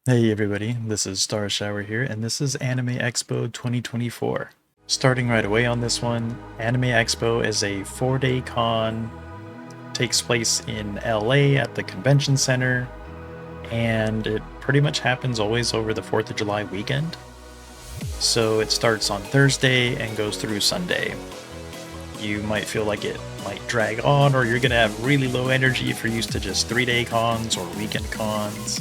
Hey everybody, this is Star Shower here, and this is Anime Expo 2024. Starting right away on this one, Anime Expo is a 4-day con, takes place in LA at the convention center, and it pretty much happens always over the 4th of July weekend. So it starts on Thursday and goes through Sunday. You might feel like it might drag on, or you're gonna have really low energy if you're used to just 3-day cons or weekend cons.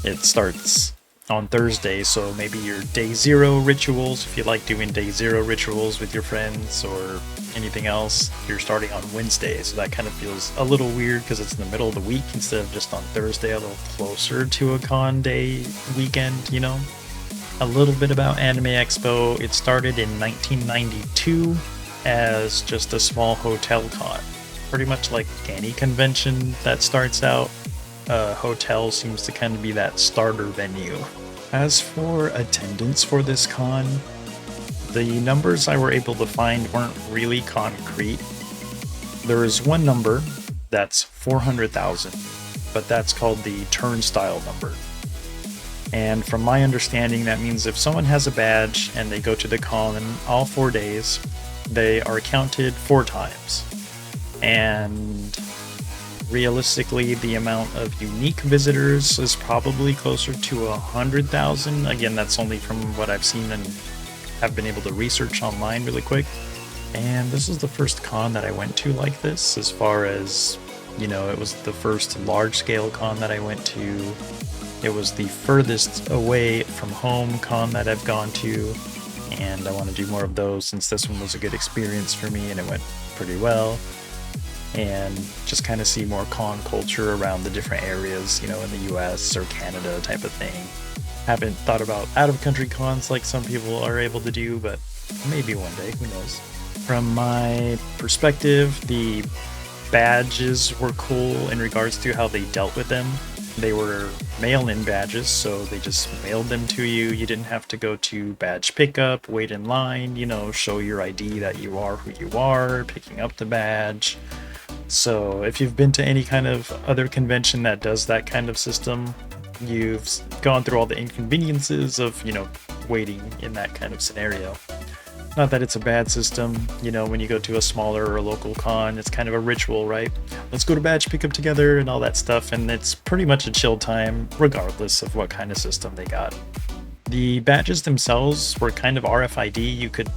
It starts on Thursday, so maybe your day zero rituals, if you like doing day zero rituals with your friends or anything else, you're starting on Wednesday, so that kind of feels a little weird because it's in the middle of the week instead of just on Thursday, a little closer to a con day weekend, you know? A little bit about Anime Expo. It started in 1992 as just a small hotel con, pretty much like any convention that starts out. Hotel seems to kind of be that starter venue. As for attendance for this con, the numbers I were able to find weren't really concrete. There is one number that's 400,000, but that's called the turnstile number. And from my understanding, that means if someone has a badge and they go to the con in all 4 days, they are counted 4 times. And realistically, the amount of unique visitors is probably closer to 100,000. Again, that's only from what I've seen and have been able to research online really quick. And this is the first con that I went to like this, as far as, you know, it was the first large-scale con that I went to. It was the furthest away from home con that I've gone to, and I want to do more of those since this one was a good experience for me and it went pretty well. And just kind of see more con culture around the different areas, you know, in the US or Canada type of thing. Haven't thought about out-of-country cons like some people are able to do, but maybe one day, who knows. From my perspective, the badges were cool in regards to how they dealt with them. They were mail-in badges, so they just mailed them to you. You didn't have to go to badge pickup, wait in line, you know, show your ID that you are who you are, picking up the badge. So if you've been to any kind of other convention that does that kind of system, you've gone through all the inconveniences of, you know, waiting in that kind of scenario. Not that it's a bad system, you know, when you go to a smaller or local con, it's kind of a ritual, right? Let's go to badge pickup together and all that stuff, and it's pretty much a chill time, regardless of what kind of system they got. The badges themselves were kind of RFID. You could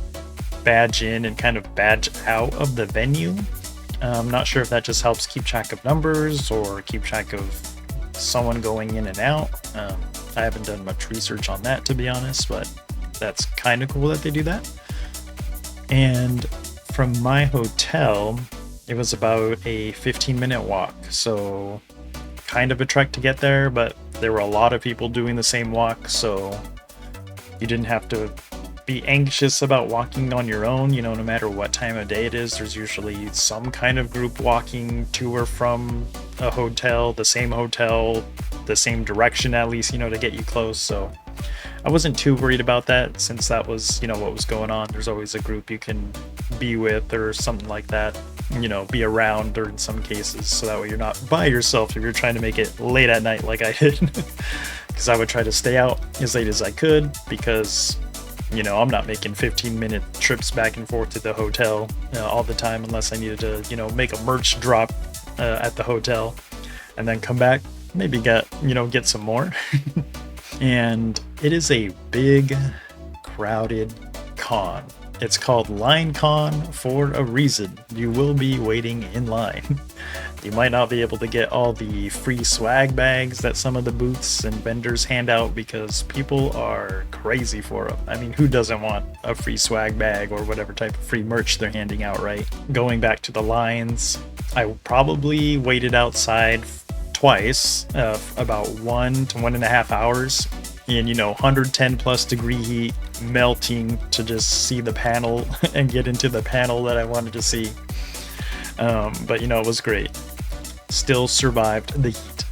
badge in and kind of badge out of the venue. I'm not sure if that just helps keep track of numbers or keep track of someone going in and out. I haven't done much research on that, to be honest, but that's kind of cool that they do that. And from my hotel, it was about a 15-minute walk, so kind of a trek to get there, but there were a lot of people doing the same walk, so you didn't have to be anxious about walking on your own, you know, no matter what time of day it is. There's usually some kind of group walking to or from a hotel, the same direction at least, you know, to get you close. So I wasn't too worried about that since that was, you know, what was going on. There's always a group you can be with or something like that, you know, be around or in some cases, so that way you're not by yourself if you're trying to make it late at night like I did. Because I would try to stay out as late as I could because, you know, I'm not making 15-minute trips back and forth to the hotel all the time unless I needed to, you know, make a merch drop at the hotel and then come back, maybe get some more. And it is a big, crowded con. It's called Line Con for a reason. You will be waiting in line. You might not be able to get all the free swag bags that some of the booths and vendors hand out because people are crazy for them. I mean, who doesn't want a free swag bag or whatever type of free merch they're handing out, right? Going back to the lines, I probably waited outside twice, about 1 to 1.5 hours in, you know, 110 plus degree heat, melting to just see the panel and get into the panel that I wanted to see. But, you know, it was great. Still survived the heat.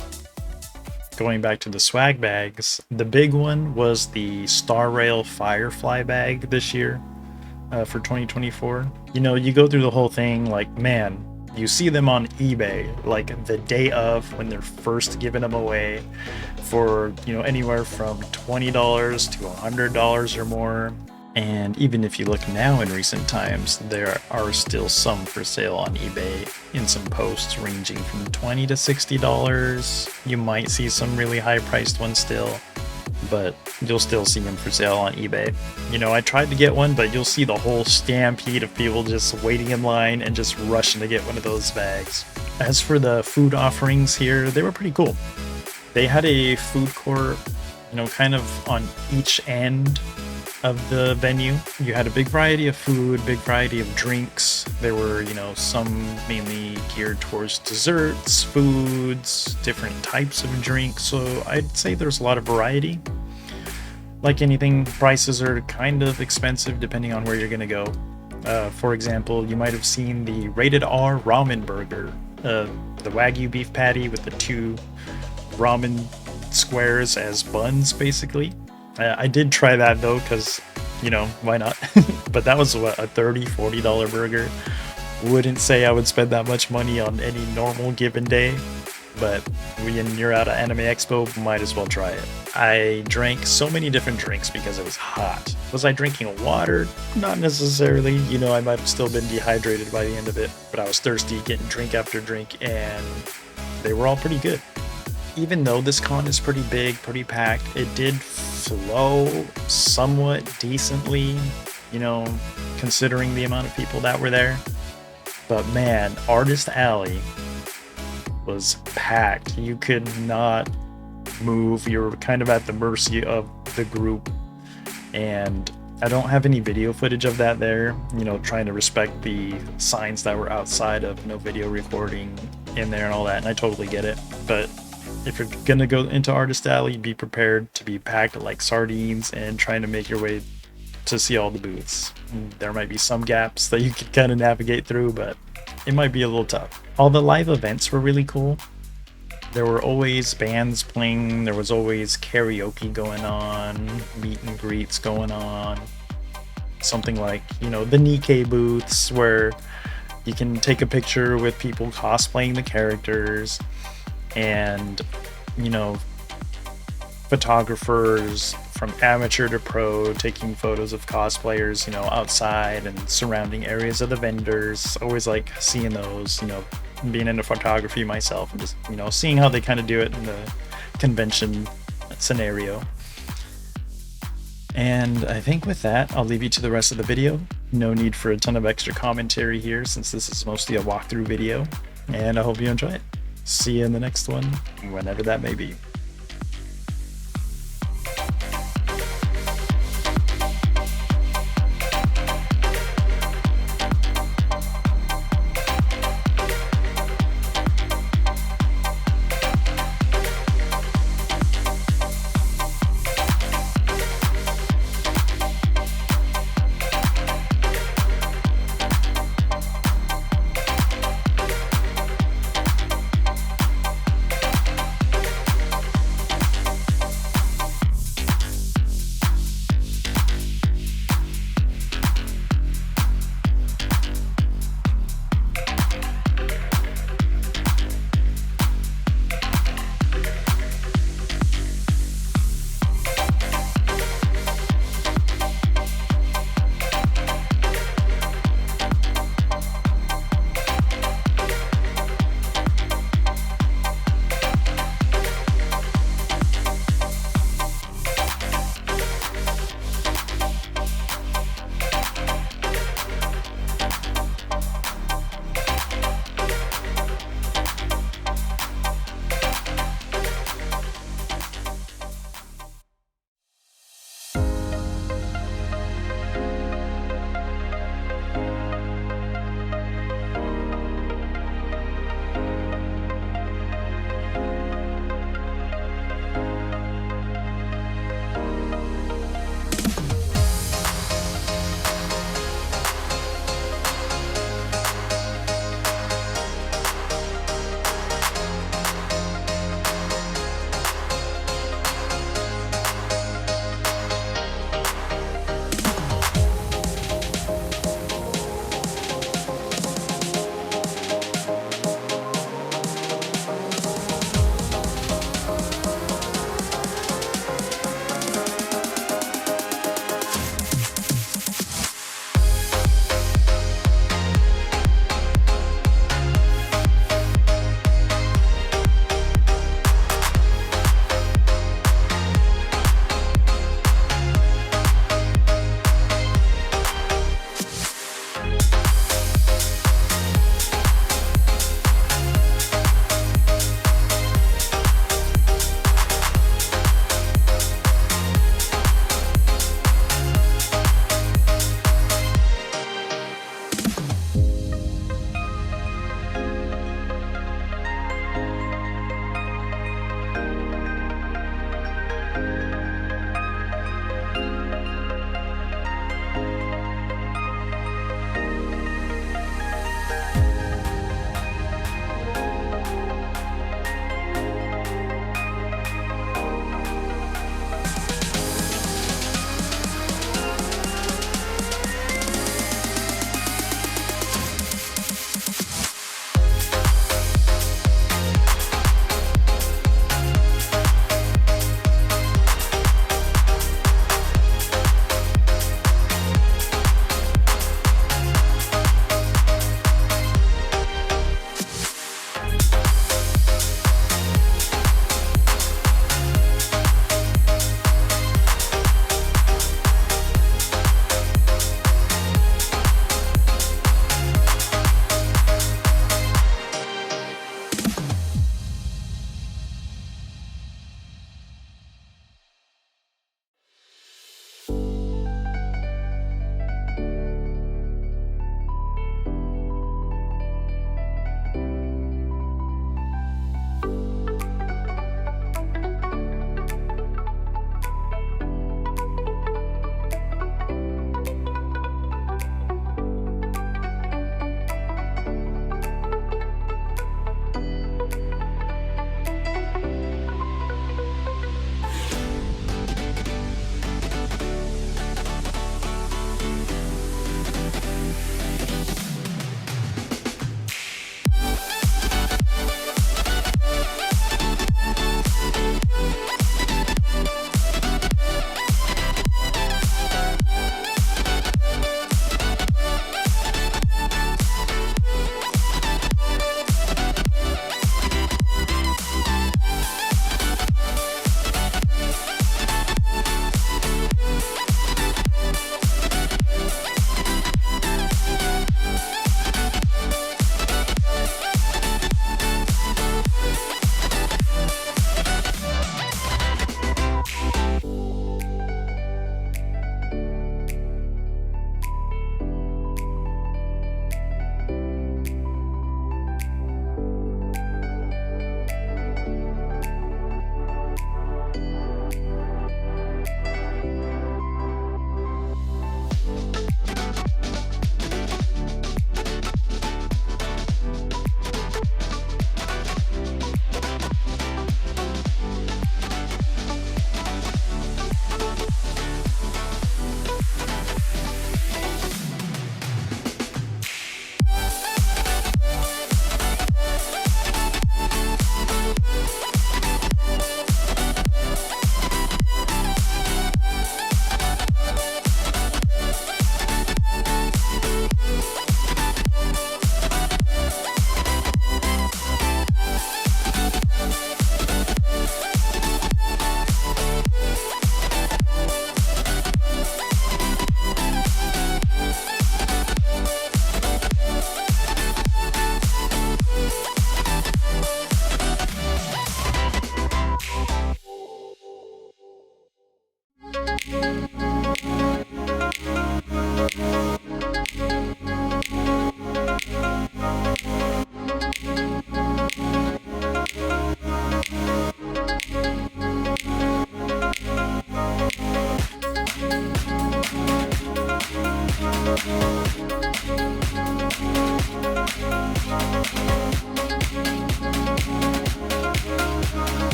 Going back to the swag bags, the big one was the Star Rail Firefly bag this year for 2024. You know, you go through the whole thing like, man, You see them on eBay like the day of, when they're first giving them away, for, you know, anywhere from $20 to $100 or more. And even if you look now in recent times, there are still some for sale on eBay in some posts ranging from $20 to $60. You might see some really high priced ones still, but you'll still see them for sale on eBay. You know, I tried to get one, but you'll see the whole stampede of people just waiting in line and just rushing to get one of those bags. As for the food offerings here, they were pretty cool. They had a food court, you know, kind of on each end of the venue. You had a big variety of food, big variety of drinks. There were, you know, some mainly geared towards desserts, foods, different types of drinks. So I'd say there's a lot of variety. Like anything, prices are kind of expensive depending on where you're gonna go. For example, you might have seen the rated R ramen burger, the Wagyu beef patty with the 2 ramen squares as buns, basically. I did try that though, because, you know, why not? But that was what, a $30-$40 burger. Wouldn't say I would spend that much money on any normal given day, but when you're out at Anime Expo, might as well try it. I drank so many different drinks because it was hot. Was I drinking water? Not necessarily. You know, I might have still been dehydrated by the end of it, but I was thirsty, getting drink after drink, and they were all pretty good. Even though this con is pretty big, pretty packed, it did flow somewhat decently, you know, considering the amount of people that were there. But man, Artist Alley was packed. You could not move. You're kind of at the mercy of the group. And I don't have any video footage of that there, you know, trying to respect the signs that were outside of no video recording in there and all that, and I totally get it. But if you're gonna go into Artist Alley, be prepared to be packed like sardines and trying to make your way to see all the booths. There might be some gaps that you could kind of navigate through, but it might be a little tough. All the live events were really cool. There were always bands playing, there was always karaoke going on, meet and greets going on. Something like, you know, the Nikkei booths where you can take a picture with people cosplaying the characters, and, you know, photographers from amateur to pro taking photos of cosplayers, you know, outside and surrounding areas of the vendors. Always like seeing those, you know, being into photography myself, and just, you know, seeing how they kind of do it in the convention scenario. And I think with that, I'll leave you to the rest of the video. No need for a ton of extra commentary here, since this is mostly a walkthrough video, and I hope you enjoy it. See you in the next one, whenever that may be.